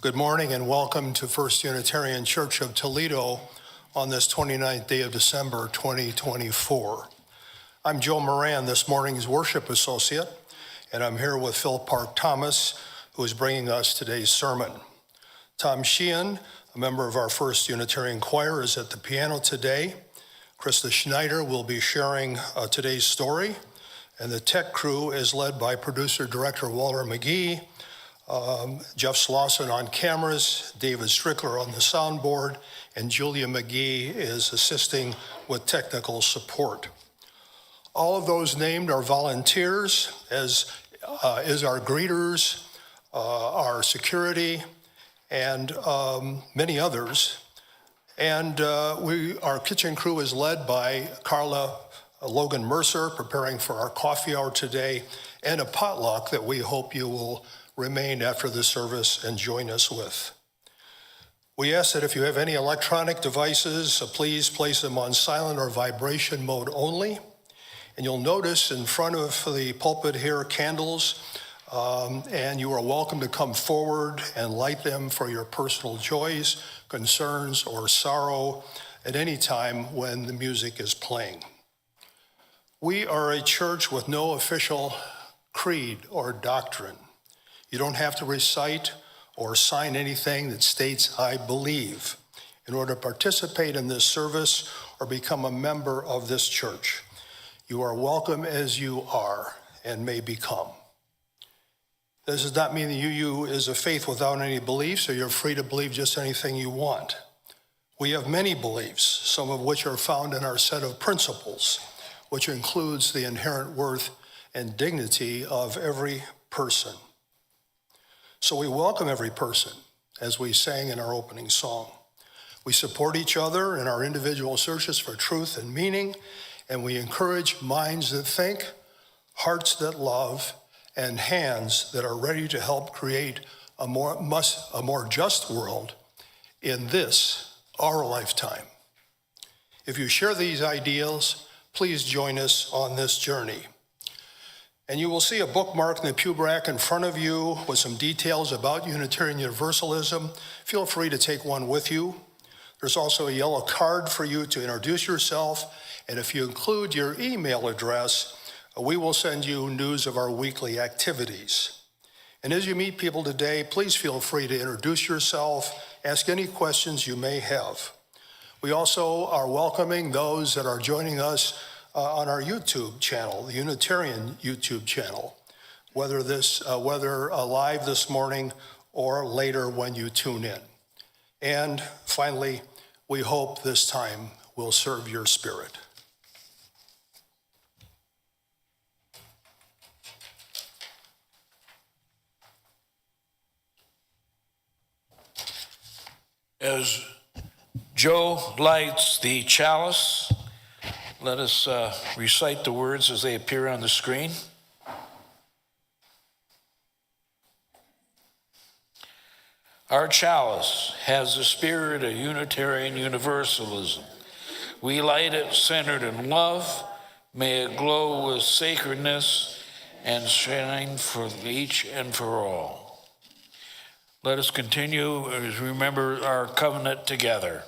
Good morning and welcome to First Unitarian Church of Toledo on this 29th day of December 2024. I'm Joe Moran, this morning's worship associate, and I'm here with Phil Park Thomas, who is bringing us today's sermon. Tom Sheehan, a member of our First Unitarian Choir, is at the piano today. Krista Schneider will be sharing today's story, and the tech crew is led by producer-director Walter McGee, Jeff Slauson on cameras, David Strickler on the soundboard, and Julia McGee is assisting with technical support. All of those named are volunteers, as is our greeters, our security, and many others. And our kitchen crew is led by Carla Logan Mercer, preparing for our coffee hour today, and a potluck that we hope you will remain after the service and join us with. We ask that if you have any electronic devices, please place them on silent or vibration mode only. And you'll notice in front of the pulpit here candles, and you are welcome to come forward and light them for your personal joys, concerns, or sorrow at any time when the music is playing. We are a church with no official creed or doctrine. You don't have to recite or sign anything that states, "I believe," in order to participate in this service or become a member of this church. You are welcome as you are and may become. This does not mean that you is a faith without any beliefs, or you're free to believe just anything you want. We have many beliefs, some of which are found in our set of principles, which includes the inherent worth and dignity of every person. So we welcome every person, as we sang in our opening song. We support each other in our individual searches for truth and meaning, and we encourage minds that think, hearts that love, and hands that are ready to help create a more just world in this, our lifetime. If you share these ideals, please join us on this journey. And you will see a bookmark in the pew rack in front of you with some details about Unitarian Universalism. Feel free to take one with you. There's also a yellow card for you to introduce yourself. And if you include your email address, we will send you news of our weekly activities. And as you meet people today, please feel free to introduce yourself, ask any questions you may have. We also are welcoming those that are joining us on our YouTube channel, the Unitarian YouTube channel, whether live this morning or later when you tune in. And finally, we hope this time will serve your spirit. As Joe lights the chalice, let us recite the words as they appear on the screen. Our chalice has the spirit of Unitarian Universalism. We light it centered in love. May it glow with sacredness and shine for each and for all. Let us continue as we remember our covenant together.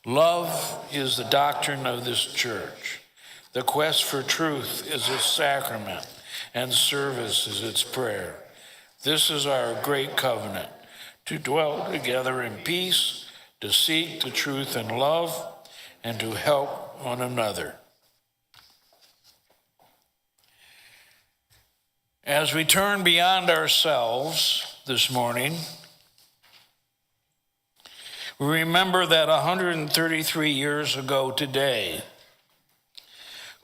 Love is the doctrine of this church. The quest for truth is its sacrament, and service is its prayer. This is our great covenant, to dwell together in peace, to seek the truth in love, and to help one another. As we turn beyond ourselves this morning, we remember that 133 years ago today,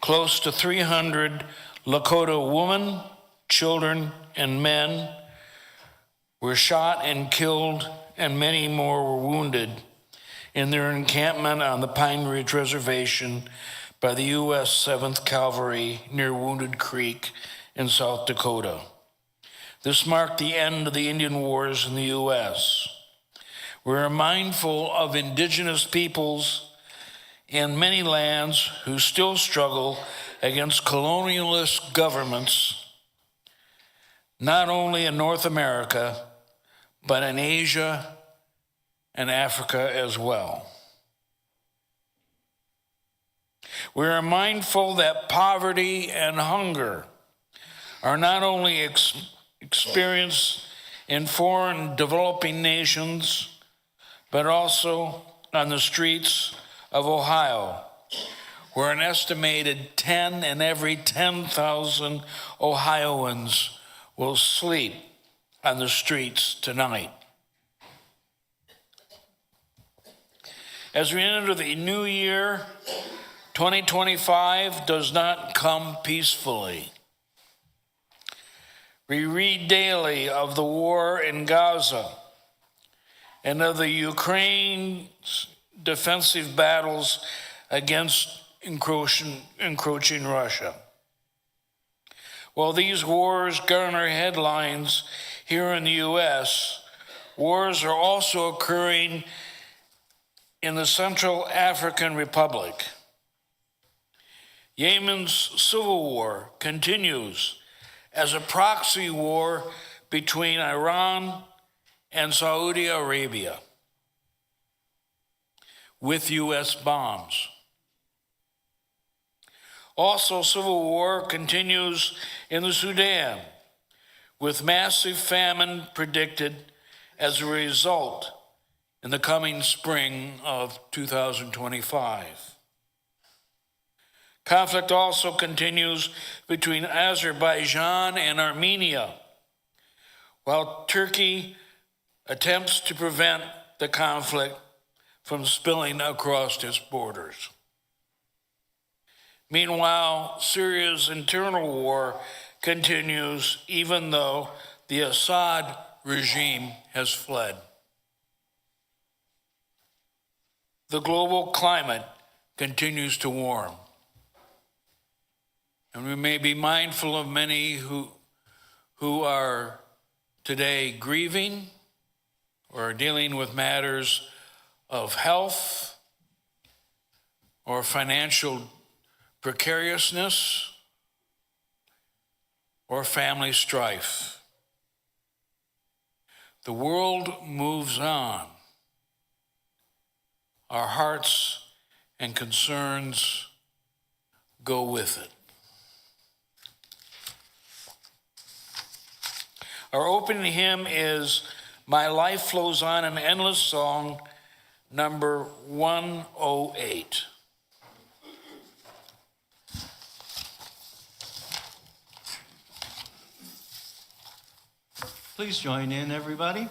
close to 300 Lakota women, children, and men were shot and killed, and many more were wounded in their encampment on the Pine Ridge Reservation by the U.S. 7th Cavalry near Wounded Creek in South Dakota. This marked the end of the Indian Wars in the U.S. We're mindful of indigenous peoples in many lands who still struggle against colonialist governments, not only in North America, but in Asia and Africa as well. We are mindful that poverty and hunger are not only experienced in foreign developing nations, but also on the streets of Ohio, where an estimated 10 in every 10,000 Ohioans will sleep on the streets tonight. As we enter the new year, 2025 does not come peacefully. We read daily of the war in Gaza and of the Ukraine's defensive battles against encroaching Russia. While these wars garner headlines here in the U.S., wars are also occurring in the Central African Republic. Yemen's civil war continues as a proxy war between Iran and Saudi Arabia with U.S. bombs. Also, civil war continues in the Sudan, with massive famine predicted as a result in the coming spring of 2025. Conflict also continues between Azerbaijan and Armenia, while Turkey attempts to prevent the conflict from spilling across its borders. Meanwhile, Syria's internal war continues even though the Assad regime has fled. The global climate continues to warm. And we may be mindful of many who are today grieving or dealing with matters of health or financial precariousness or family strife. The world moves on. Our hearts and concerns go with it. Our opening hymn is My Life Flows On, an Endless Song, number 108. Please join in, everybody.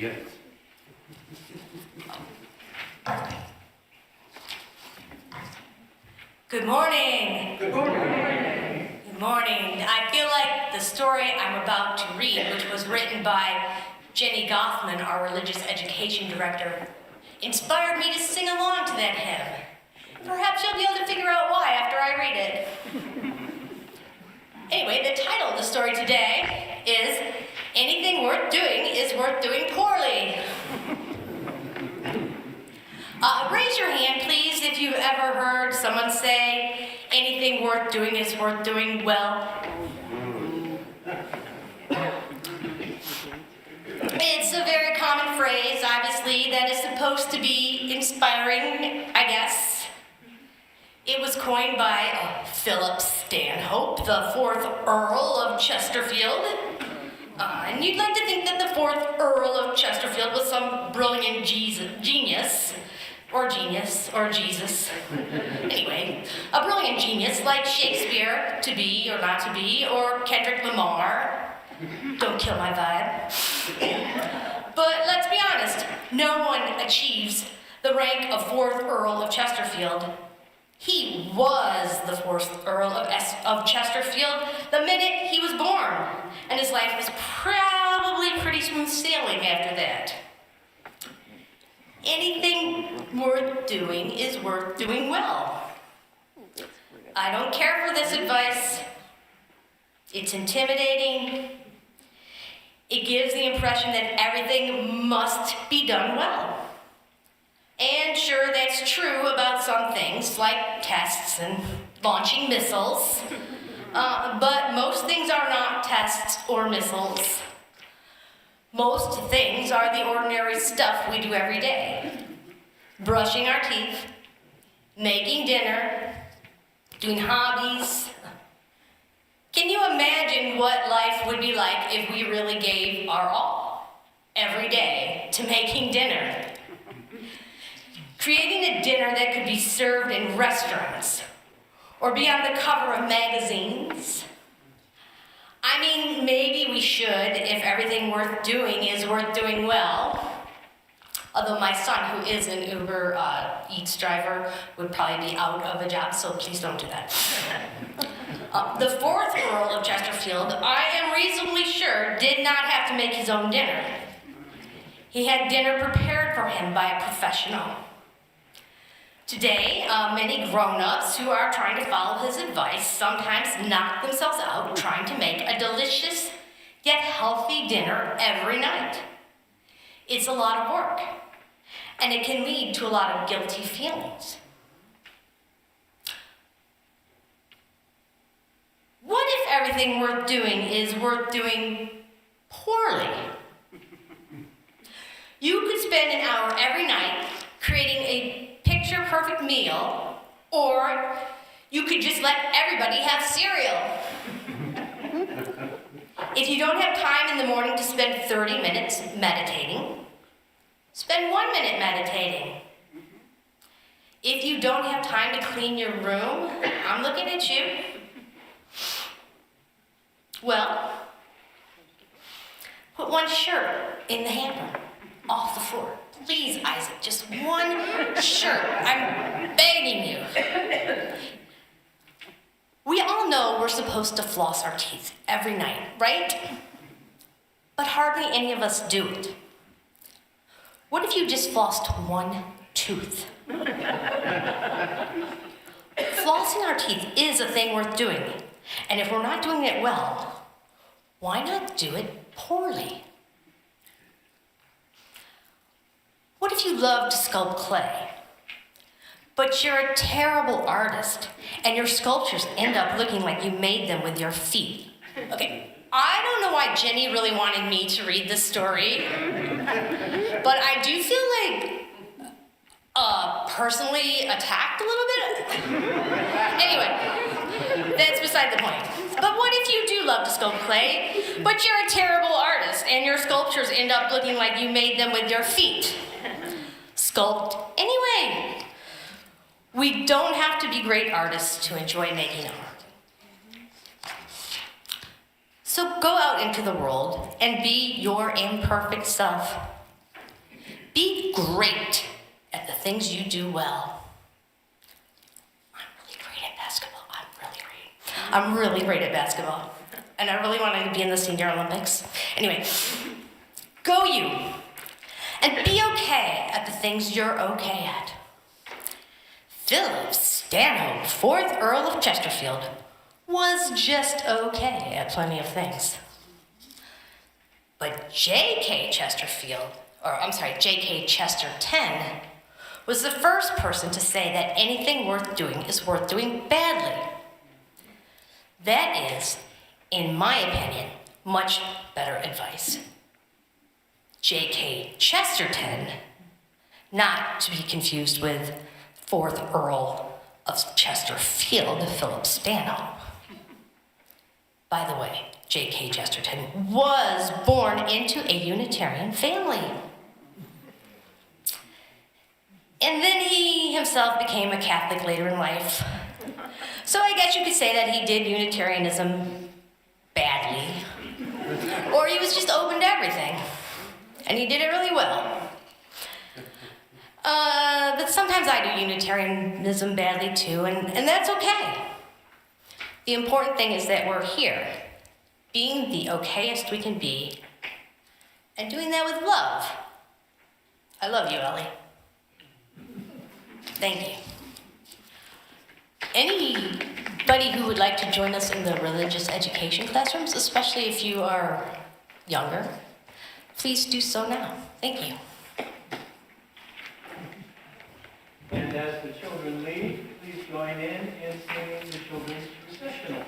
begins. Good morning. Good morning. Good morning. I feel like the story I'm about to read, which was written by Jenny Goffman, our religious education director, inspired me to sing along to that hymn. Perhaps you'll be able to figure out why after I read it. Anyway, the title of the story today is Anything Worth Doing is Worth Doing Poorly. Raise your hand, please, if you've ever heard someone say, anything worth doing is worth doing well. It's a very common phrase, obviously, that is supposed to be inspiring, I guess. It was coined by Philip Stanhope, the 4th Earl of Chesterfield. And you'd like to think that the 4th Earl of Chesterfield was some brilliant genius. Or Jesus. Anyway, a brilliant genius like Shakespeare, to be or not to be, or Kendrick Lamar. Don't kill my vibe. But let's be honest, no one achieves the rank of 4th Earl of Chesterfield. He was the 4th Earl of Chesterfield the minute he was born, and his life was probably pretty smooth sailing after that. Anything worth doing is worth doing well. I don't care for this advice. It's intimidating. It gives the impression that everything must be done well. And sure, that's true about some things, like tests and launching missiles. But most things are not tests or missiles. Most things are the ordinary stuff we do every day. Brushing our teeth, making dinner, doing hobbies. Can you imagine what life would be like if we really gave our all, every day, to making dinner? Creating a dinner that could be served in restaurants, or be on the cover of magazines. I mean, maybe we should if everything worth doing is worth doing well. Although my son, who is an Uber Eats driver, would probably be out of a job, so please don't do that. The 4th Earl of Chesterfield, I am reasonably sure, did not have to make his own dinner. He had dinner prepared for him by a professional. Today, many grown-ups who are trying to follow his advice sometimes knock themselves out trying to make a delicious yet healthy dinner every night. It's a lot of work, and it can lead to a lot of guilty feelings. What if everything worth doing is worth doing poorly? You could spend an hour every night creating a picture-perfect meal, or you could just let everybody have cereal. If you don't have time in the morning to spend 30 minutes meditating, spend 1 minute meditating. If you don't have time to clean your room, I'm looking at you. Well, put one shirt in the hamper, off the floor. Please, Isaac, just one shirt. I'm begging you. We all know we're supposed to floss our teeth every night, right? But hardly any of us do it. What if you just flossed one tooth? Flossing our teeth is a thing worth doing. And if we're not doing it well, why not do it poorly? What if you love to sculpt clay, but you're a terrible artist and your sculptures end up looking like you made them with your feet? Okay, I don't know why Jenny really wanted me to read this story, but I do feel like personally attacked a little bit. Anyway, that's beside the point. But what if you do love to sculpt clay, but you're a terrible artist and your sculptures end up looking like you made them with your feet? Sculpt anyway. We don't have to be great artists to enjoy making art. So go out into the world and be your imperfect self. Be great at the things you do well. I'm really great at basketball. I'm really great at basketball. And I really wanted to be in the Senior Olympics. Anyway, go you. And be okay at the things you're okay at. Philip Stanhope, 4th Earl of Chesterfield, was just okay at plenty of things. But J.K. Chesterton was the first person to say that anything worth doing is worth doing badly. That is, in my opinion, much better advice. J.K. Chesterton, not to be confused with 4th Earl of Chesterfield, Philip Stanhope. By the way, J.K. Chesterton was born into a Unitarian family. And then he himself became a Catholic later in life. So I guess you could say that he did Unitarianism badly. Or he was just open to everything. And he did it really well. But sometimes I do Unitarianism badly too, and that's okay. The important thing is that we're here, being the okayest we can be, and doing that with love. I love you, Ellie. Thank you. Anybody who would like to join us in the religious education classrooms, especially if you are younger, please do so now. Thank you. And as the children leave, please join in singing the children's processional.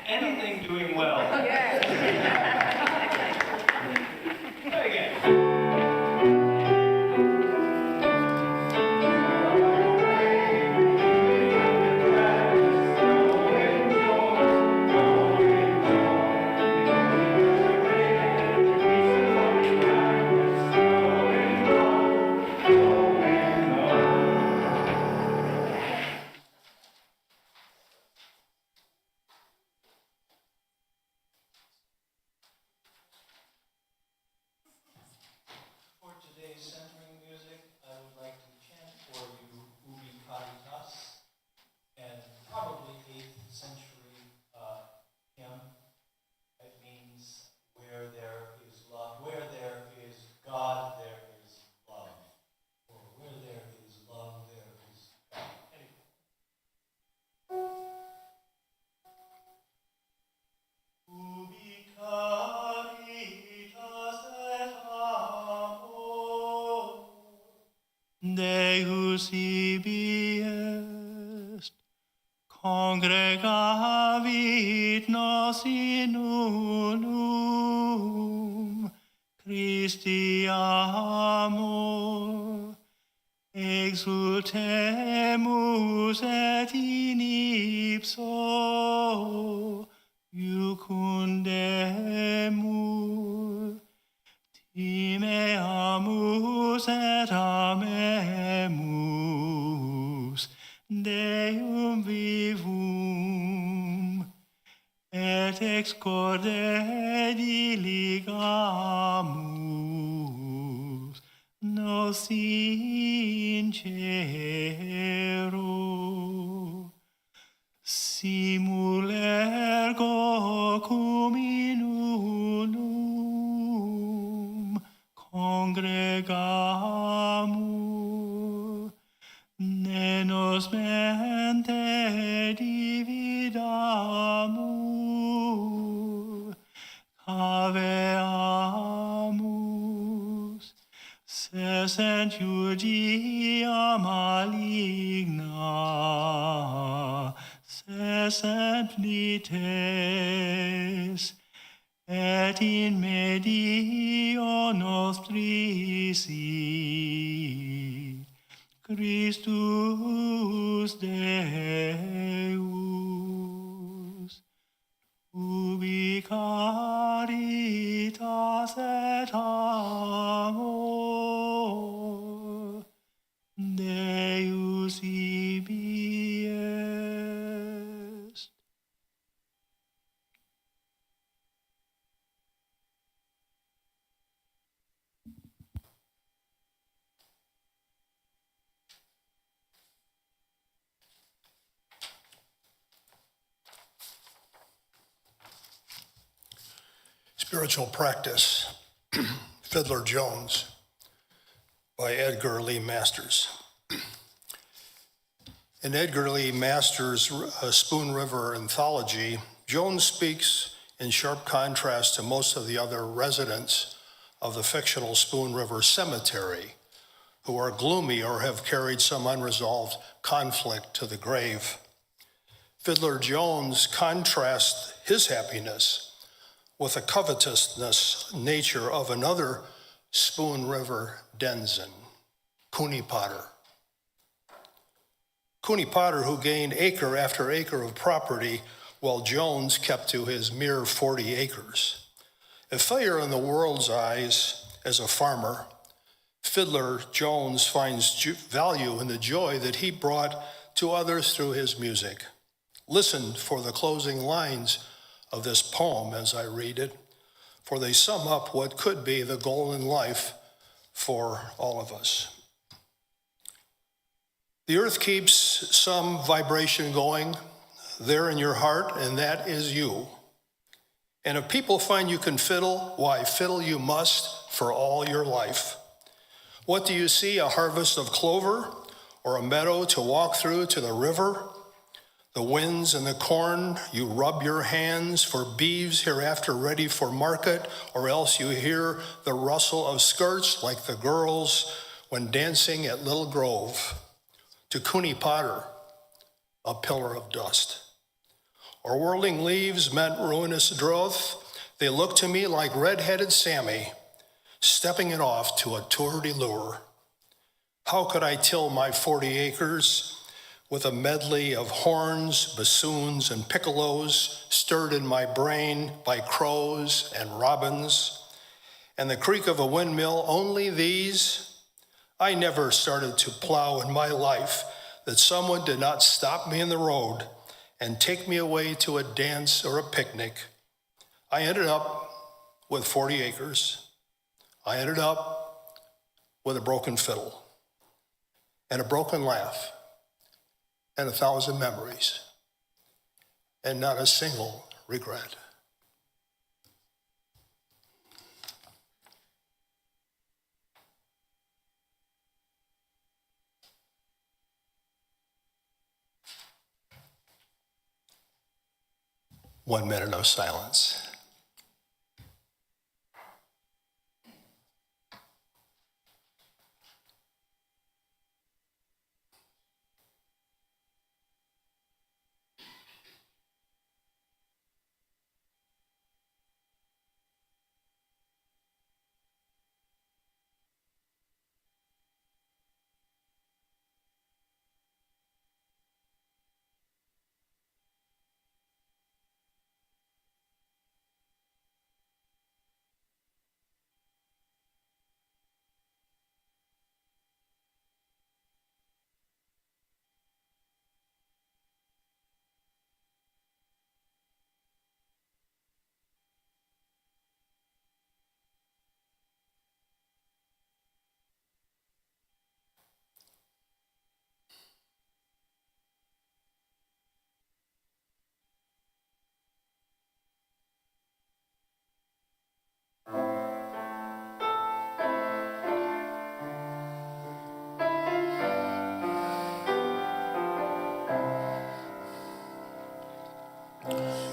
Anything doing well. Again. For today's centering music, I would like to chant for you Ubi Caritas, and probably 8th century hymn. It means where there is love, where there is God, there is love. Or where there is love, there is God. Anyway. Ubi caritas et amor Deus ibi est, congregavit nos in unum, Christi amor, exultemus et in ipso iucundemur, timeamus et amemus Deum vivum, et ex corde diligamus nos in cielo. Simul ergo cum in unum congregamur, ne nos mente dividamur, caveamus, sessent Judia maligna, sessent lites, et in medio nostri sit Christus Deus. Ubi caritas et amor Deus ibi est. Spiritual Practice, Fiddler Jones, by Edgar Lee Masters. In Edgar Lee Masters' Spoon River anthology, Jones speaks in sharp contrast to most of the other residents of the fictional Spoon River Cemetery, who are gloomy or have carried some unresolved conflict to the grave. Fiddler Jones contrasts his happiness with the covetousness nature of another Spoon River denizen, Cooney Potter. Cooney Potter, who gained acre after acre of property, while Jones kept to his mere 40 acres. A failure in the world's eyes as a farmer, Fiddler Jones finds value in the joy that he brought to others through his music. Listen for the closing lines of this poem as I read it, for they sum up what could be the goal in life for all of us. The earth keeps some vibration going there in your heart, and that is you. And if people find you can fiddle, why, fiddle you must for all your life. What do you see, a harvest of clover or a meadow to walk through to the river? The winds and the corn, you rub your hands for beeves hereafter ready for market, or else you hear the rustle of skirts like the girls when dancing at Little Grove. To Cooney Potter, a pillar of dust. Or whirling leaves meant ruinous drouth. They look to me like red-headed Sammy, stepping it off to a tour de lure. How could I till my 40 acres with a medley of horns, bassoons, and piccolos stirred in my brain by crows and robins, and the creak of a windmill, only these? I never started to plow in my life that someone did not stop me in the road and take me away to a dance or a picnic. I ended up with 40 acres. I ended up with a broken fiddle and a broken laugh and 1,000 memories and not a single regret. One minute of silence.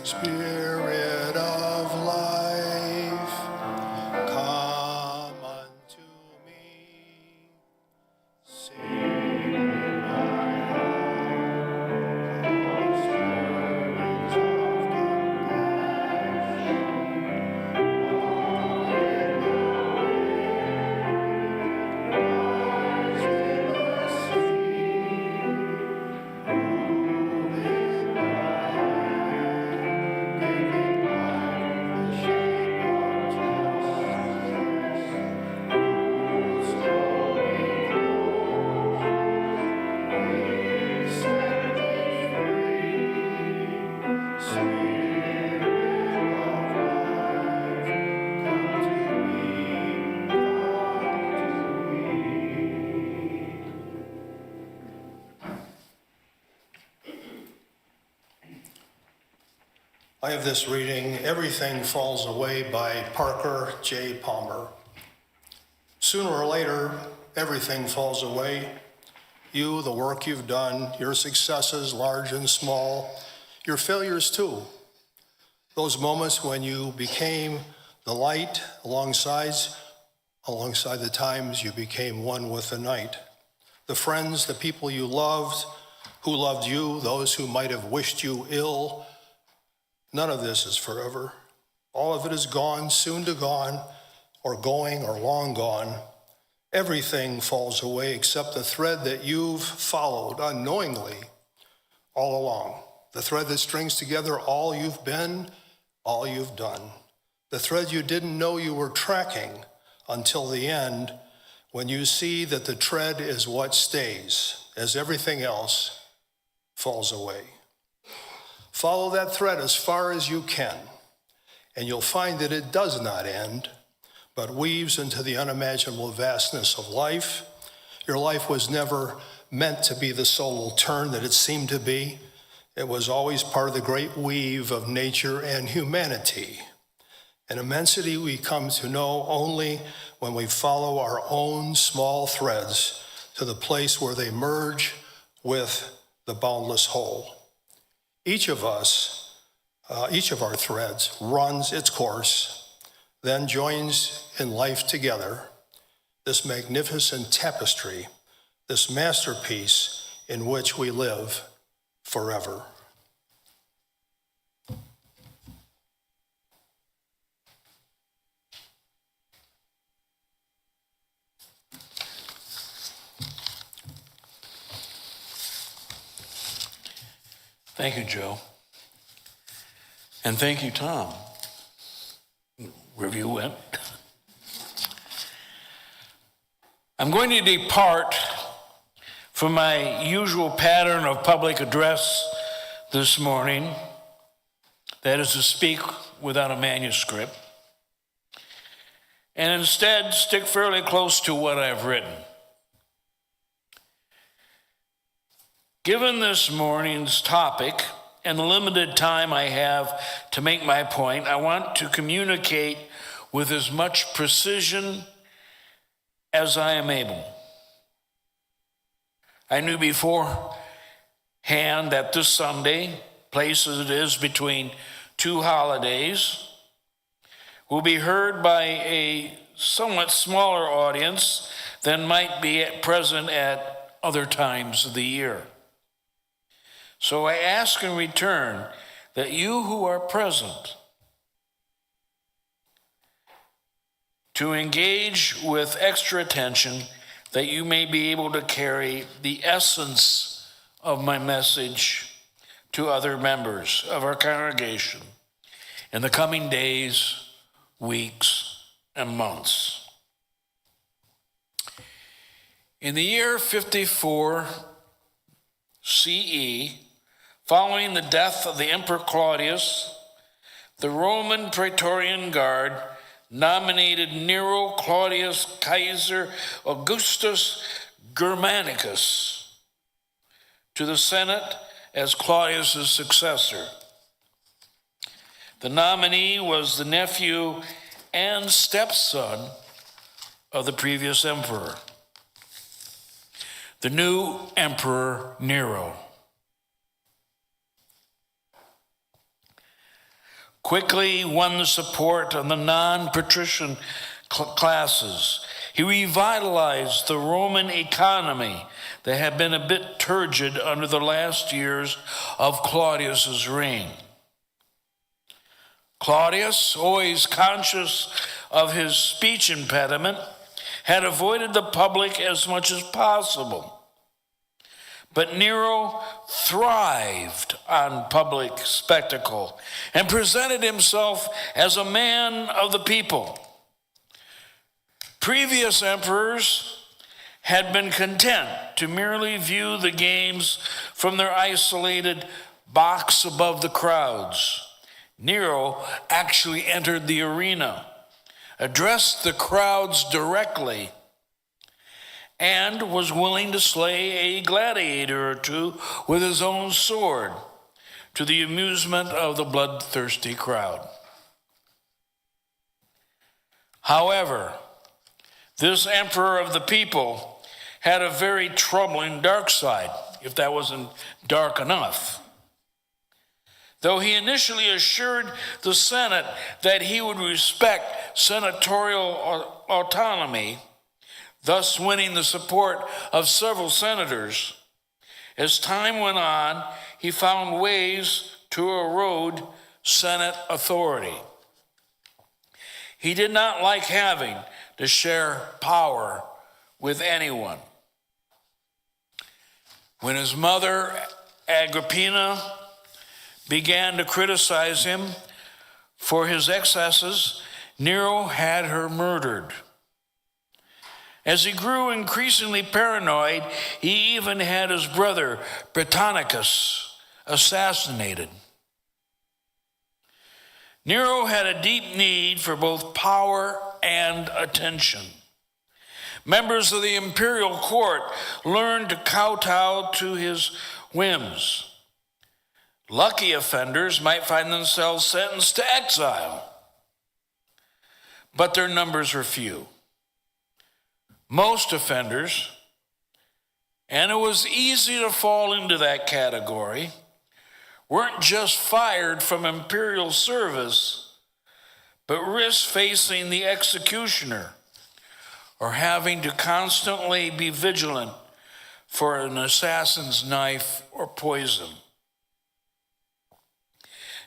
Spirit of life, come unto me. Sing in my heart, streams of compassion. I have this reading, Everything Falls Away by Parker J. Palmer. Sooner or later, everything falls away. You, the work you've done, your successes, large and small, your failures too. Those moments when you became the light alongside the times you became one with the night. The friends, the people you loved, who loved you, those who might have wished you ill. None of this is forever. All of it is gone, soon to gone, or going, or long gone. Everything falls away except the thread that you've followed unknowingly all along. The thread that strings together all you've been, all you've done. The thread you didn't know you were tracking until the end, when you see that the thread is what stays, as everything else falls away. Follow that thread as far as you can, and you'll find that it does not end, but weaves into the unimaginable vastness of life. Your life was never meant to be the sole turn that it seemed to be. It was always part of the great weave of nature and humanity, an immensity we come to know only when we follow our own small threads to the place where they merge with the boundless whole. Each of our threads runs its course, then joins in life together, this magnificent tapestry, this masterpiece in which we live forever. Thank you, Joe. And thank you, Tom, wherever you went. I'm going to depart from my usual pattern of public address this morning, that is to speak without a manuscript, and instead stick fairly close to what I've written. Given this morning's topic and the limited time I have to make my point, I want to communicate with as much precision as I am able. I knew beforehand that this Sunday, placed as it is between two holidays, will be heard by a somewhat smaller audience than might be present at other times of the year. So I ask in return that you who are present to engage with extra attention, that you may be able to carry the essence of my message to other members of our congregation in the coming days, weeks, and months. In the year 54 CE, following the death of the Emperor Claudius, the Roman Praetorian Guard nominated Nero Claudius Caesar Augustus Germanicus to the Senate as Claudius' successor. The nominee was the nephew and stepson of the previous emperor, the new Emperor Nero. Quickly won the support of the non-patrician classes. He revitalized the Roman economy that had been a bit turgid under the last years of Claudius's reign. Claudius, always conscious of his speech impediment, had avoided the public as much as possible. But Nero thrived on public spectacle and presented himself as a man of the people. Previous emperors had been content to merely view the games from their isolated box above the crowds. Nero actually entered the arena, addressed the crowds directly, and was willing to slay a gladiator or two with his own sword, to the amusement of the bloodthirsty crowd. However, this emperor of the people had a very troubling dark side, if that wasn't dark enough. Though he initially assured the Senate that he would respect senatorial autonomy, thus winning the support of several senators, as time went on, he found ways to erode Senate authority. He did not like having to share power with anyone. When his mother, Agrippina, began to criticize him for his excesses, Nero had her murdered. As he grew increasingly paranoid, he even had his brother, Britannicus, assassinated. Nero had a deep need for both power and attention. Members of the imperial court learned to kowtow to his whims. Lucky offenders might find themselves sentenced to exile, but their numbers were few. Most offenders, and it was easy to fall into that category, weren't just fired from imperial service, but risked facing the executioner or having to constantly be vigilant for an assassin's knife or poison.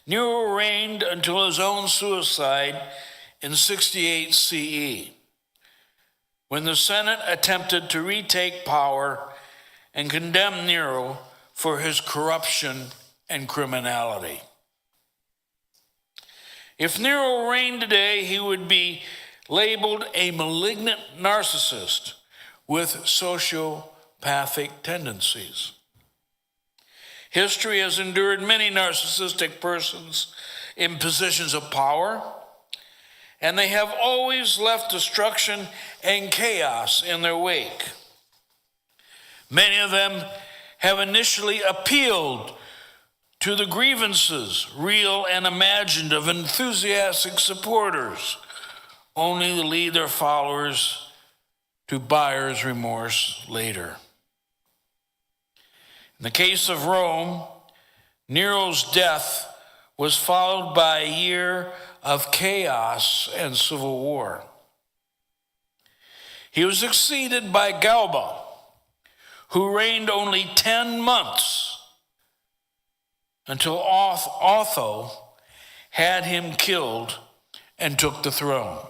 Nero reigned until his own suicide in 68 CE, when the Senate attempted to retake power and condemn Nero for his corruption and criminality. If Nero reigned today, he would be labeled a malignant narcissist with sociopathic tendencies. History has endured many narcissistic persons in positions of power, and they have always left destruction and chaos in their wake. Many of them have initially appealed to the grievances, real and imagined, of enthusiastic supporters, only to lead their followers to buyer's remorse later. In the case of Rome, Nero's death was followed by a year of chaos and civil war. He was succeeded by Galba, who reigned only 10 months until Otho had him killed and took the throne.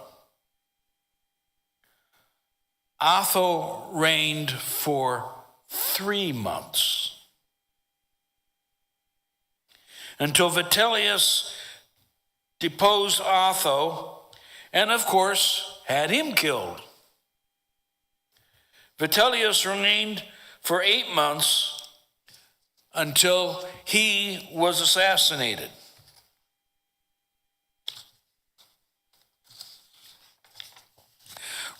Otho reigned for 3 months until Vitellius deposed Otho and, of course, had him killed. Vitellius reigned for 8 months until he was assassinated.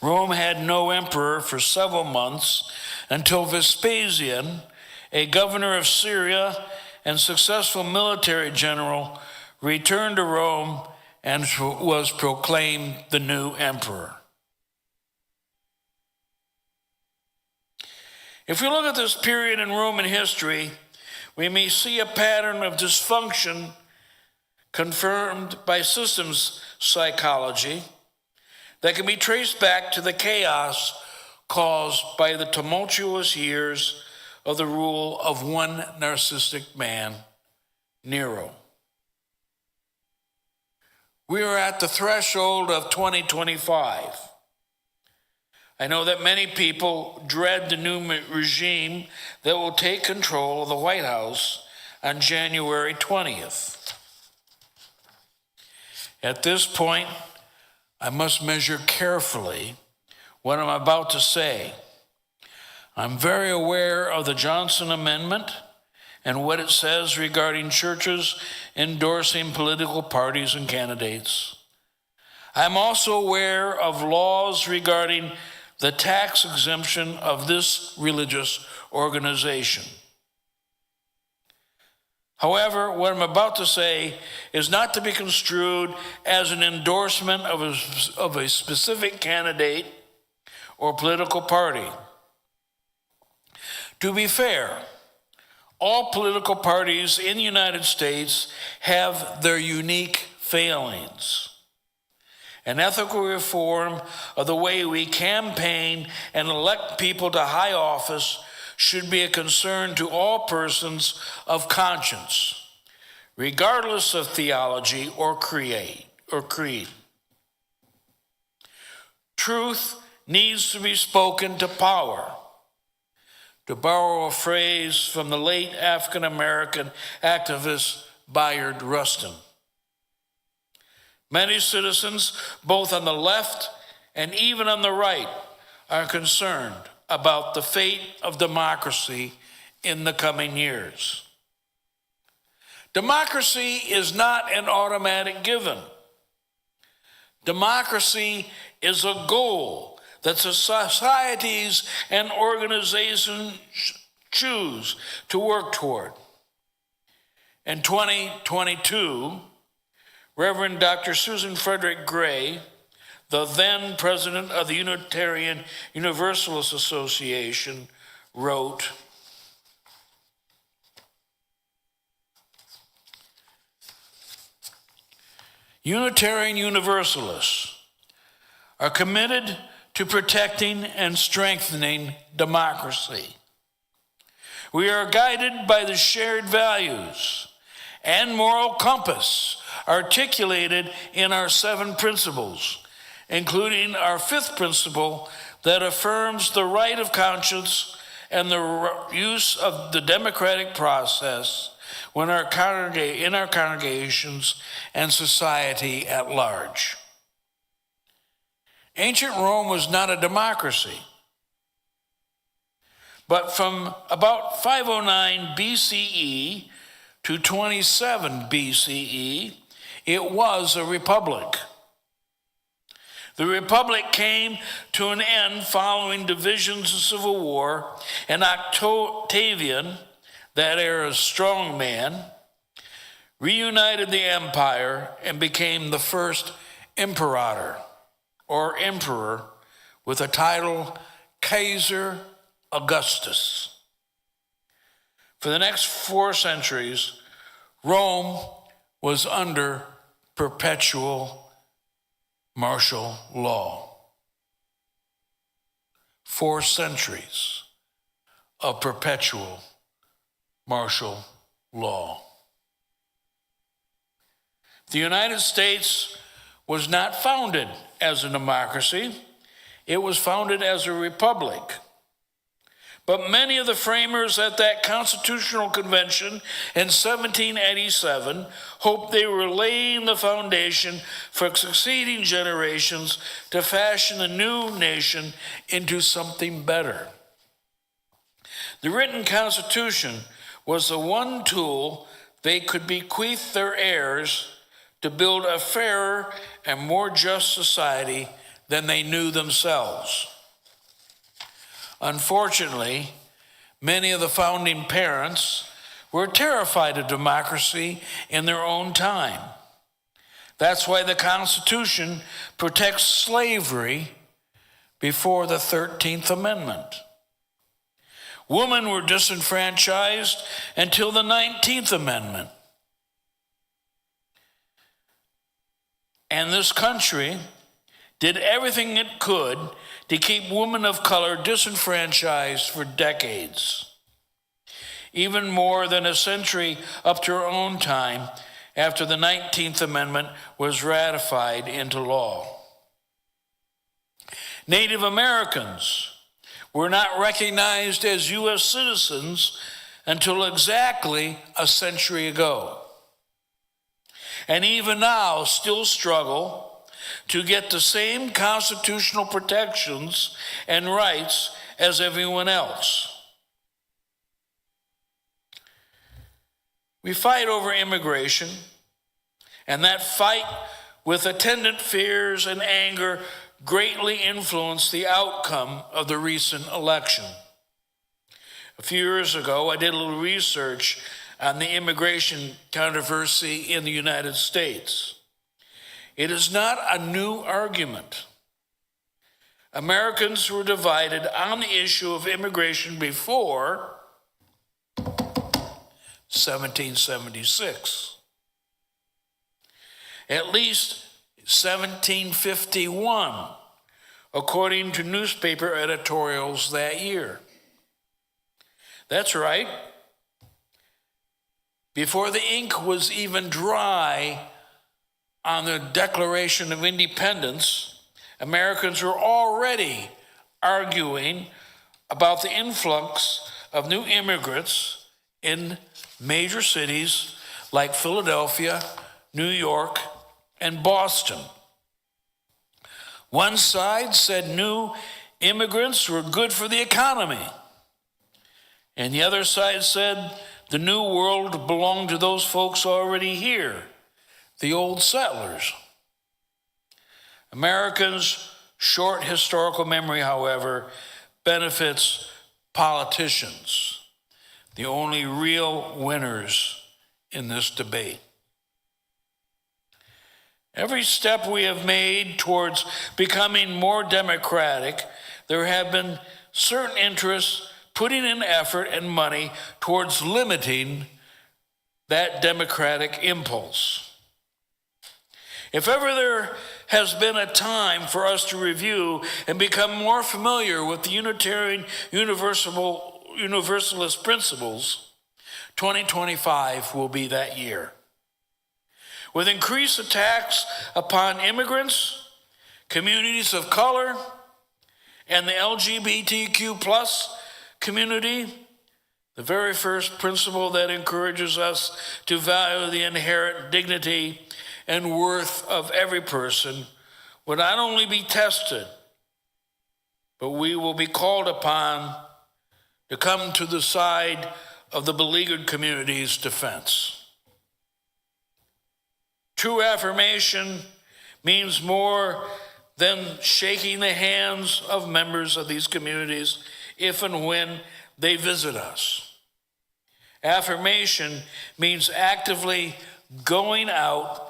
Rome had no emperor for several months until Vespasian, a governor of Syria and successful military general, returned to Rome and was proclaimed the new emperor. If we look at this period in Roman history, we may see a pattern of dysfunction confirmed by systems psychology that can be traced back to the chaos caused by the tumultuous years of the rule of one narcissistic man, Nero. We are at the threshold of 2025. I know that many people dread the new regime that will take control of the White House on January 20th. At this point, I must measure carefully what I'm about to say. I'm very aware of the Johnson Amendment and what it says regarding churches endorsing political parties and candidates. I'm also aware of laws regarding the tax exemption of this religious organization. However, what I'm about to say is not to be construed as an endorsement of a specific candidate or political party. To be fair, all political parties in the United States have their unique failings. An ethical reform of the way we campaign and elect people to high office should be a concern to all persons of conscience, regardless of theology or creed. Truth needs to be spoken to power. To borrow a phrase from the late African-American activist Bayard Rustin. Many citizens, both on the left and even on the right, are concerned about the fate of democracy in the coming years. Democracy is not an automatic given. Democracy is a goal that societies and organizations choose to work toward. In 2022, Reverend Dr. Susan Frederick Gray, the then president of the Unitarian Universalist Association, wrote, Unitarian Universalists are committed to protecting and strengthening democracy. We are guided by the shared values and moral compass articulated in our 7 principles, including our 5th principle that affirms the right of conscience and the use of the democratic process when in our congregations and society at large. Ancient Rome was not a democracy, but from about 509 BCE to 27 BCE, it was a republic. The republic came to an end following divisions and civil war, and Octavian, that era's strong man, reunited the empire and became the first imperator, or emperor, with the title Kaiser Augustus. For the next 4 centuries, Rome was under perpetual martial law. 4 centuries of perpetual martial law. The United States was not founded as a democracy. It was founded as a republic. But many of the framers at that Constitutional Convention in 1787 hoped they were laying the foundation for succeeding generations to fashion the new nation into something better. The written Constitution was the one tool they could bequeath their heirs to build a fairer and more just society than they knew themselves. Unfortunately, many of the founding parents were terrified of democracy in their own time. That's why the Constitution protects slavery before the 13th Amendment. Women were disenfranchised until the 19th Amendment. And this country did everything it could to keep women of color disenfranchised for decades. Even more than a century up to our own time after the 19th Amendment was ratified into law. Native Americans were not recognized as U.S. citizens until exactly a century ago. And even now still struggle to get the same constitutional protections and rights as everyone else. We fight over immigration, and that fight with attendant fears and anger greatly influenced the outcome of the recent election. A few years ago, I did a little research on the immigration controversy in the United States. It is not a new argument. Americans were divided on the issue of immigration before 1776. At least 1751, according to newspaper editorials that year. That's right. Before the ink was even dry on the Declaration of Independence, Americans were already arguing about the influx of new immigrants in major cities like Philadelphia, New York, and Boston. One side said new immigrants were good for the economy, and the other side said the new world belonged to those folks already here, the old settlers. Americans' short historical memory, however, benefits politicians, the only real winners in this debate. Every step we have made towards becoming more democratic, there have been certain interests putting in effort and money towards limiting that democratic impulse. If ever there has been a time for us to review and become more familiar with the Unitarian Universalist principles, 2025 will be that year. With increased attacks upon immigrants, communities of color, and the LGBTQ plus community, the very first principle that encourages us to value the inherent dignity and worth of every person will not only be tested, but we will be called upon to come to the side of the beleaguered community's defense. True affirmation means more than shaking the hands of members of these communities if and when they visit us. Affirmation means actively going out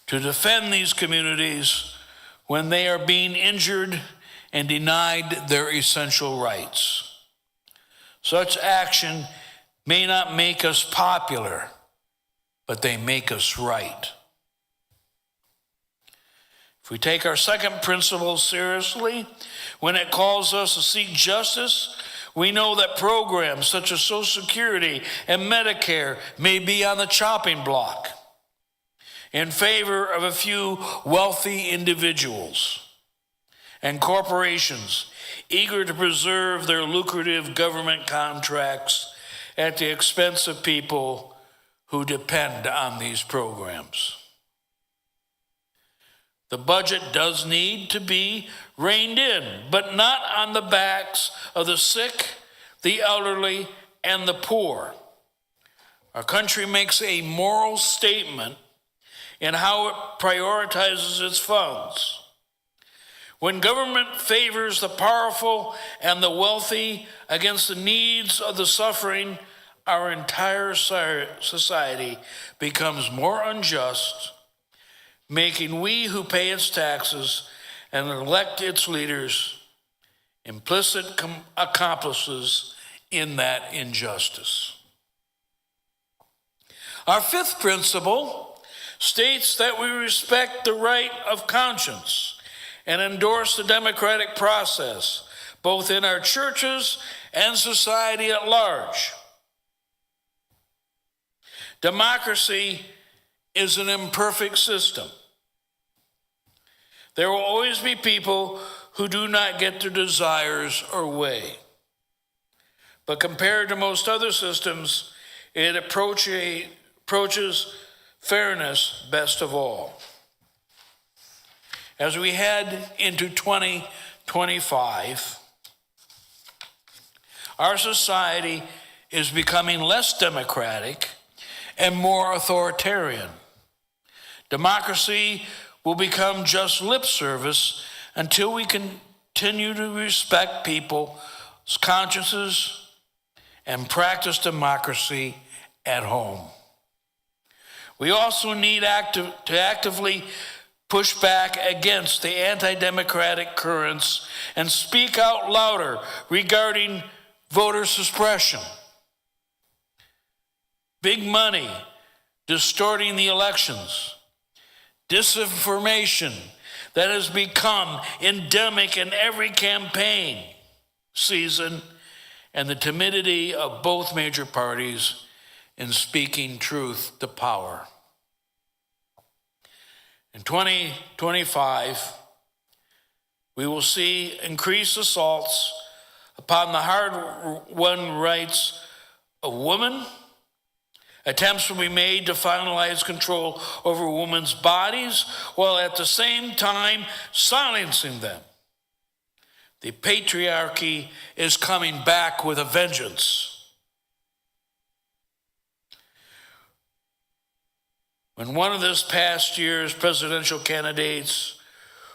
to defend these communities when they are being injured and denied their essential rights. Such action may not make us popular, but they make us right. If we take our second principle seriously, when it calls us to seek justice, we know that programs such as Social Security and Medicare may be on the chopping block in favor of a few wealthy individuals and corporations eager to preserve their lucrative government contracts at the expense of people who depend on these programs. The budget does need to be reined in, but not on the backs of the sick, the elderly, and the poor. Our country makes a moral statement in how it prioritizes its funds. When government favors the powerful and the wealthy against the needs of the suffering, our entire society becomes more unjust, making we who pay its taxes and elect its leaders implicit accomplices in that injustice. Our fifth principle states that we respect the right of conscience and endorse the democratic process, both in our churches and society at large. Democracy is an imperfect system. There will always be people who do not get their desires or way. But compared to most other systems, it approaches fairness best of all. As we head into 2025, our society is becoming less democratic and more authoritarian. Democracy will become just lip service until we continue to respect people's consciences and practice democracy at home. We also need to actively push back against the anti-democratic currents and speak out louder regarding voter suppression, big money distorting the elections, disinformation that has become endemic in every campaign season, and the timidity of both major parties in speaking truth to power. In 2025, we will see increased assaults upon the hard-won rights of women. Attempts will be made to finalize control over women's bodies while at the same time silencing them. The patriarchy is coming back with a vengeance. When one of this past year's presidential candidates,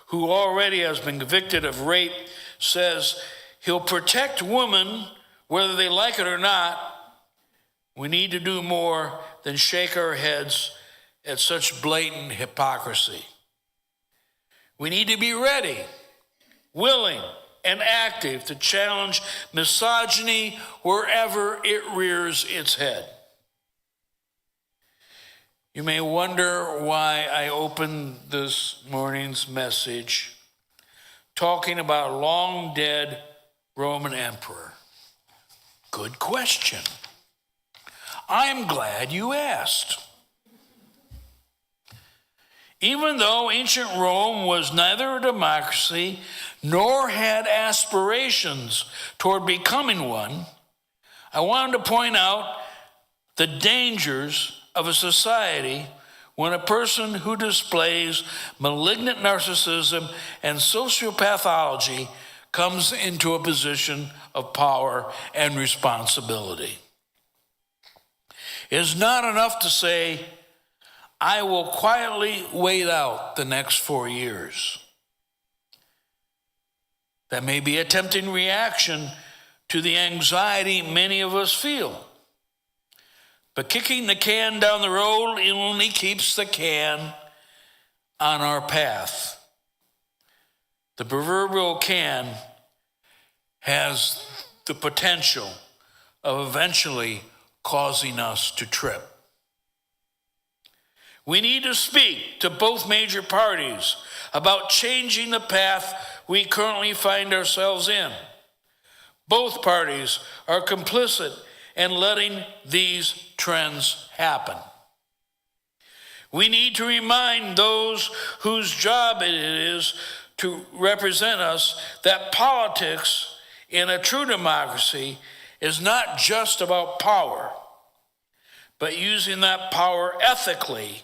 who already has been convicted of rape, says he'll protect women whether they like it or not, we need to do more than shake our heads at such blatant hypocrisy. We need to be ready, willing, and active to challenge misogyny wherever it rears its head. You may wonder why I opened this morning's message talking about a long-dead Roman emperor. Good question. I'm glad you asked. Even though ancient Rome was neither a democracy nor had aspirations toward becoming one, I wanted to point out the dangers of a society when a person who displays malignant narcissism and sociopathology comes into a position of power and responsibility. It is not enough to say, I will quietly wait out the next 4 years. That may be a tempting reaction to the anxiety many of us feel. But kicking the can down the road only keeps the can on our path. The proverbial can has the potential of eventually causing us to trip. We need to speak to both major parties about changing the path we currently find ourselves in. Both parties are complicit in letting these trends happen. We need to remind those whose job it is to represent us that politics in a true democracy is not just about power, but using that power ethically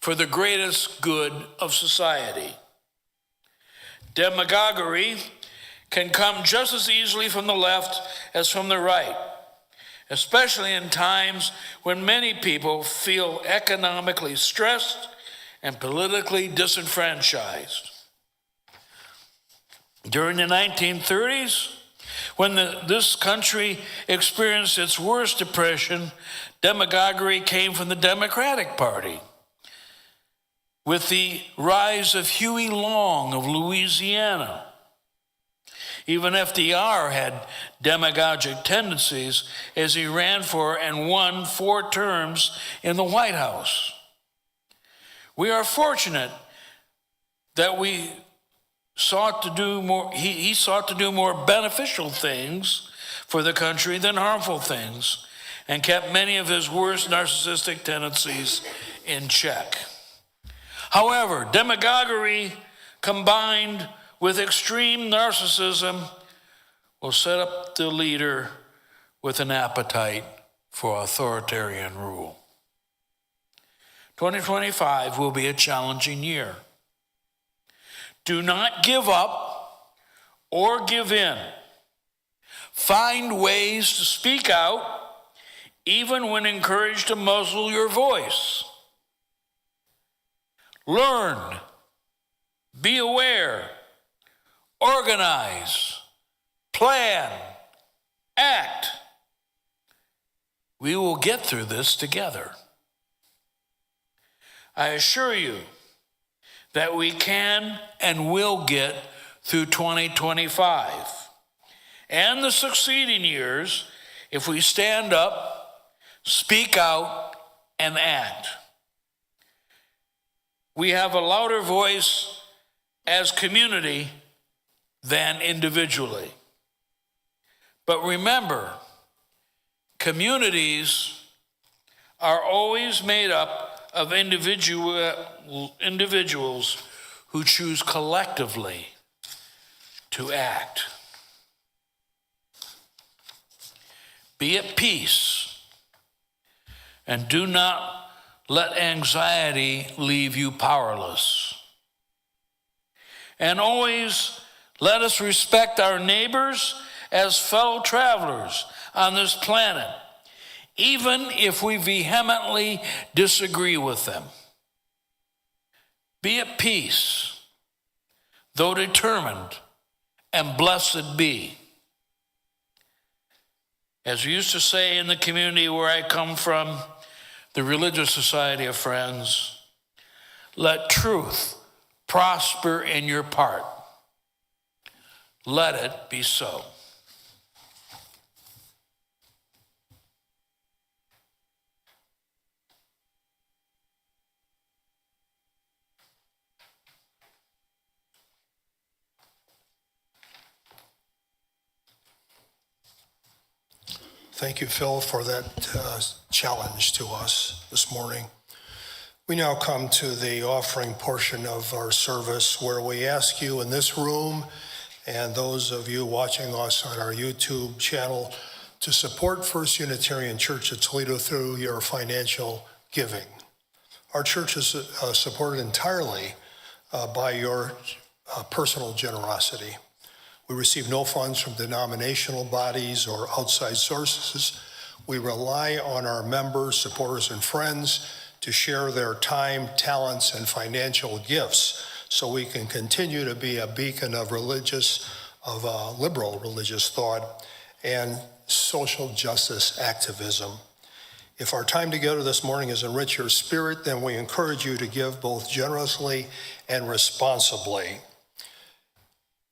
for the greatest good of society. Demagoguery can come just as easily from the left as from the right, especially in times when many people feel economically stressed and politically disenfranchised. During the 1930s, when this country experienced its worst depression, demagoguery came from the Democratic Party. With the rise of Huey Long of Louisiana, even FDR had demagogic tendencies as he ran for and won 4 terms in the White House. We are fortunate that he sought to do more beneficial things for the country than harmful things, and kept many of his worst narcissistic tendencies in check. However, demagoguery combined with extreme narcissism will set up the leader with an appetite for authoritarian rule. 2025 will be a challenging year. Do not give up or give in. Find ways to speak out, even when encouraged to muzzle your voice. Learn, be aware, organize, plan, act, We will get through this together. I assure you that we can and will get through 2025 and the succeeding years if we stand up, speak out, and act. We have a louder voice as community than individually. But remember, communities are always made up of individuals who choose collectively to act. Be at peace, and do not let anxiety leave you powerless. And always let us respect our neighbors as fellow travelers on this planet, even if we vehemently disagree with them. Be at peace, though determined, and blessed be. As we used to say in the community where I come from, the Religious Society of Friends, let truth prosper in your part. Let it be so. Thank you, Phil, for that challenge to us this morning. We now come to the offering portion of our service, where we ask you in this room and those of you watching us on our YouTube channel to support First Unitarian Church of Toledo through your financial giving. Our church is supported entirely by your personal generosity. We receive no funds from denominational bodies or outside sources. We rely on our members, supporters, and friends to share their time, talents, and financial gifts so we can continue to be a beacon of liberal religious thought and social justice activism. If our time together this morning has enriched your spirit, then we encourage you to give both generously and responsibly.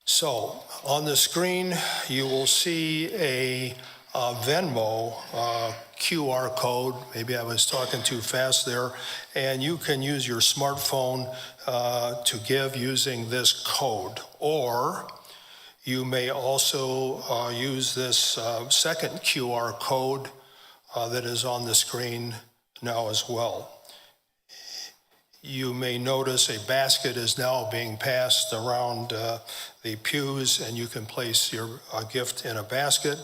So on the screen, you will see a Venmo QR code. Maybe I was talking too fast there. And you can use your smartphone to give using this code. Or you may also use this second QR code that is on the screen now as well. You may notice a basket is now being passed around the pews, and you can place your gift in a basket.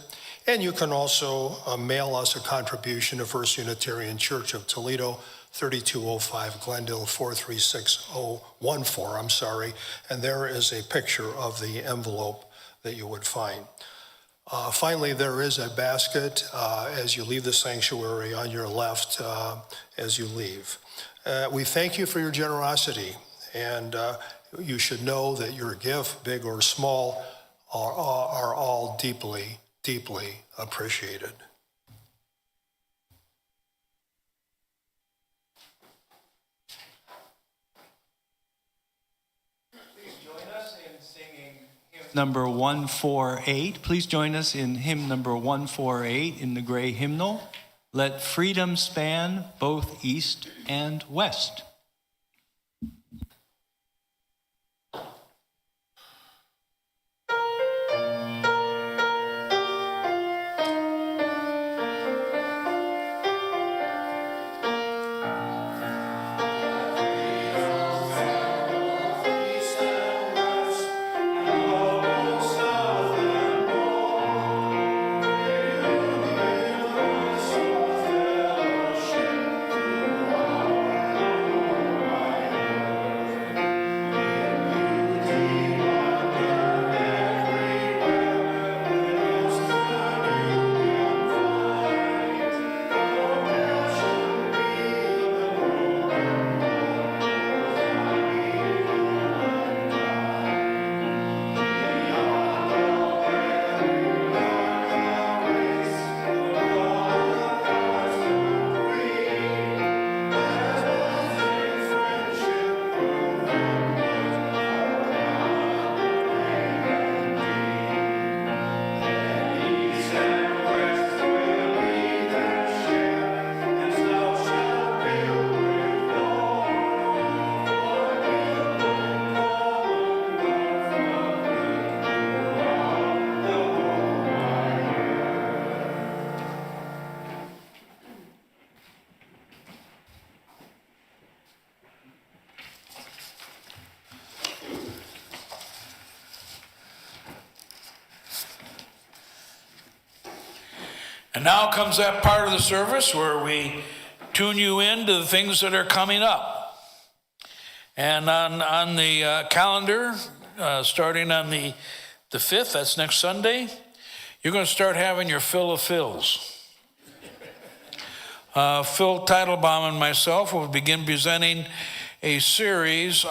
And you can also mail us a contribution to First Unitarian Church of Toledo, 3205 Glendale 43614, and there is a picture of the envelope that you would find. Finally, there is a basket as you leave the sanctuary on your left as you leave. We thank you for your generosity, and you should know that your gift, big or small, are all deeply, deeply appreciated. Please join us in singing hymn number 148. Please join us in hymn number 148 in the gray hymnal. Let freedom span both east and west. Fellowship through all And now comes that part of the service where we tune you in to the things that are coming up. And on the calendar, starting on the 5th, that's next Sunday, you're going to start having your fill of fills. Phil Teitelbaum and myself will begin presenting a series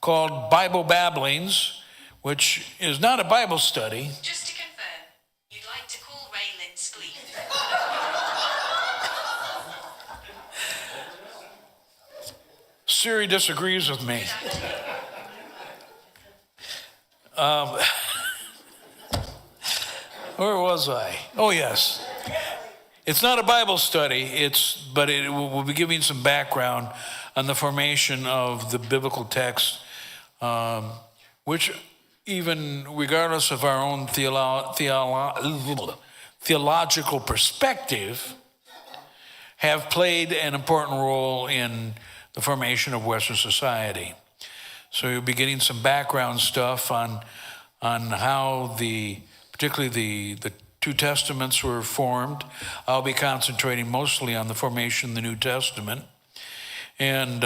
called Bible Babblings, which is not a Bible study. Just to confirm, you'd like to call Raylan Spleef. Siri disagrees with me. Where was I? Oh, yes. It's not a Bible study, but it will be giving some background on the formation of the biblical text, which even regardless of our own theological perspective, have played an important role in the formation of Western society. So you'll be getting some background stuff on how particularly the two testaments were formed. I'll be concentrating mostly on the formation of the New Testament. And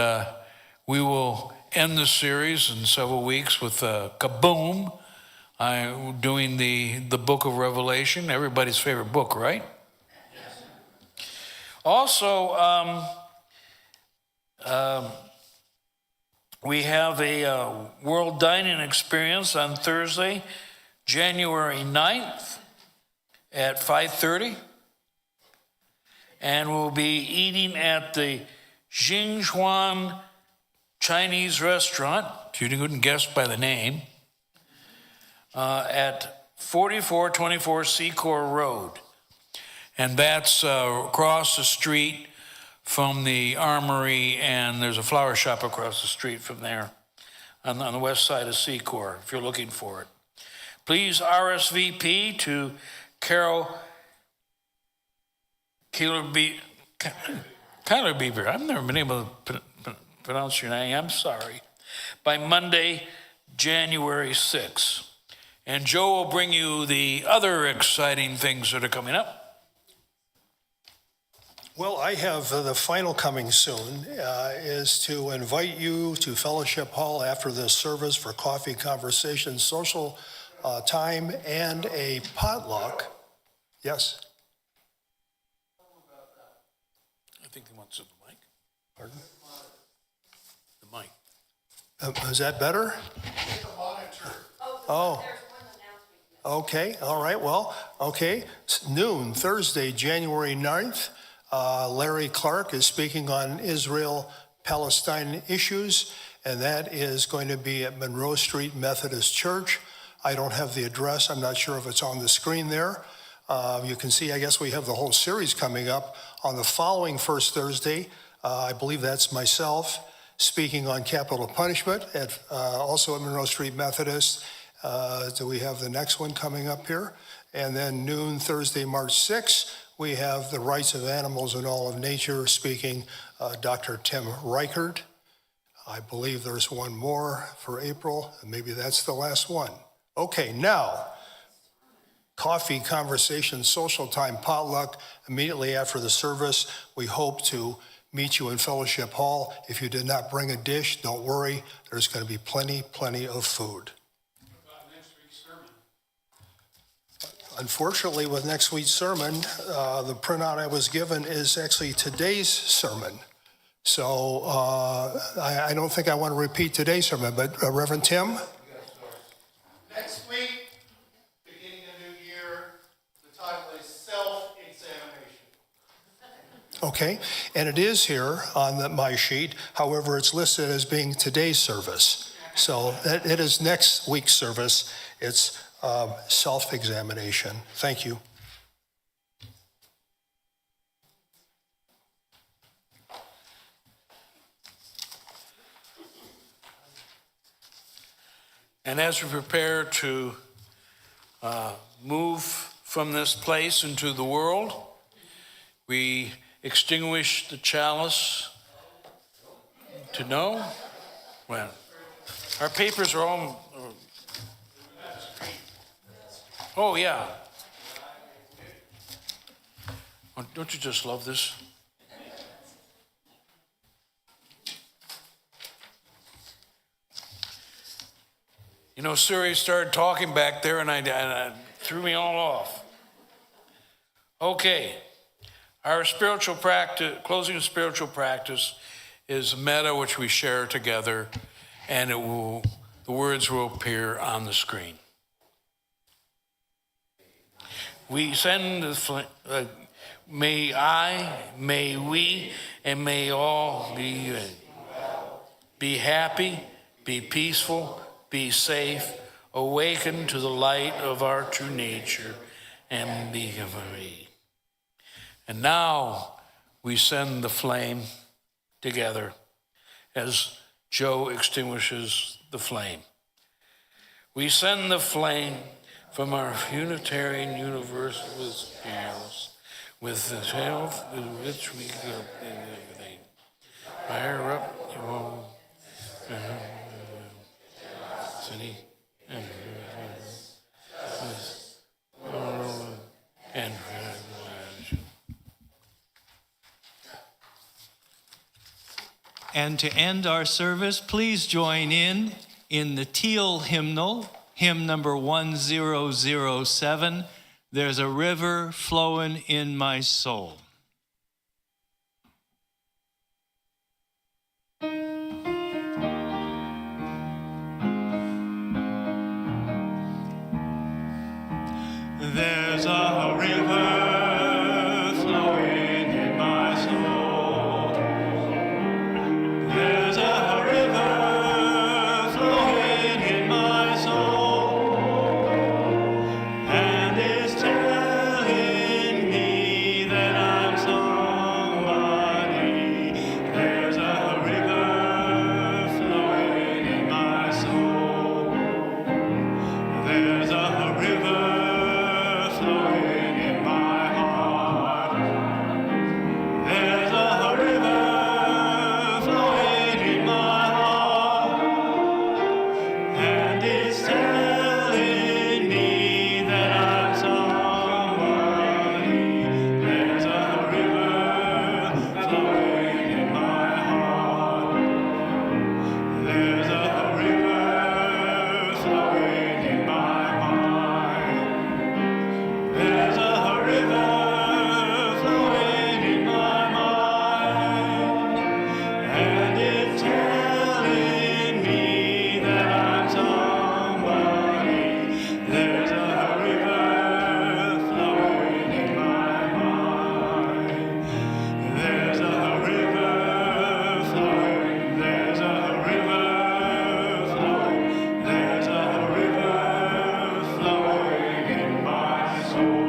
we will end the series in several weeks with Kaboom. I'm doing the book of Revelation, everybody's favorite book, right? Yes. Also, we have a World Dining Experience on Thursday, January 9th at 5:30. And we'll be eating at the Jingchuan Chinese restaurant, if you couldn't guess by the name, at 4424 Secor Road. And that's across the street from the Armory, and there's a flower shop across the street from there on the west side of Secor, if you're looking for it. Please RSVP to Kyler Bieber. I've never been able to pronounce your name. I'm sorry. By Monday, January 6th. And Joe will bring you the other exciting things that are coming up. Well, I have the final coming soon is to invite you to Fellowship Hall after this service for coffee, conversation, social time, and a potluck. Yes? I think he wants the mic. Pardon? The mic. Is that better? Oh. Okay, all right, well, okay. Noon, Thursday, January 9th. Larry Clark is speaking on Israel-Palestine issues, and that is going to be at Monroe Street Methodist Church. I don't have the address. I'm not sure if it's on the screen there. You can see, I guess we have the whole series coming up on the following first Thursday. I believe that's myself speaking on capital punishment at also at Monroe Street Methodist. Do we have the next one coming up here? And then noon, Thursday, March 6th, we have the rights of animals and all of nature speaking Dr. Tim Reichert. I believe there's one more for April, and maybe that's the last one. Okay, now, coffee, conversation, social time, potluck, immediately after the service. We hope to meet you in Fellowship Hall. If you did not bring a dish, don't worry. There's going to be plenty of food. Unfortunately, with next week's sermon, the printout I was given is actually today's sermon. So I don't think I want to repeat today's sermon, but Reverend Tim? Next week, beginning a new year, the title is Self-Examination. Okay, and it is here on my sheet. However, it's listed as being today's service. So it is next week's service. It's self-examination. Thank you. And as we prepare to move from this place into the world, we extinguish the chalice to know. Well, our papers are all. Oh, yeah. Oh, don't you just love this? You know, Siri started talking back there and I threw me all off. Okay, our spiritual practice, closing spiritual practice is metta, which we share together, and the words will appear on the screen. We send may I, may we, and may all be happy, be peaceful, be safe, awaken to the light of our true nature, and be free. And now we send the flame together as Joe extinguishes the flame. We send the flame from our Unitarian Universalist house with the self with which we go everything. Fire up your city and And to end our service, please join in the teal hymnal, hymn number 1007, There's a River Flowing in My Soul. There's a river flowing in my soul. There's a river flowing in my soul, and it's telling me that I'm somebody. There's a river flowing in my soul. There's a river flowing in my heart. There's a river flowing in my heart, and it's telling me that I'm somebody. There's a river flowing in my heart. There's a river flowing in my mind. There's a river flowing in my mind, and it's telling me that I'm somebody. There's a river flowing in my mind. There's a river flowing. There's a river flowing. There's a river flowing in my soul.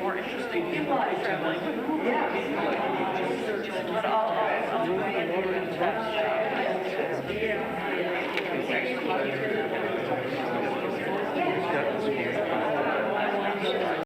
More interesting people traveling.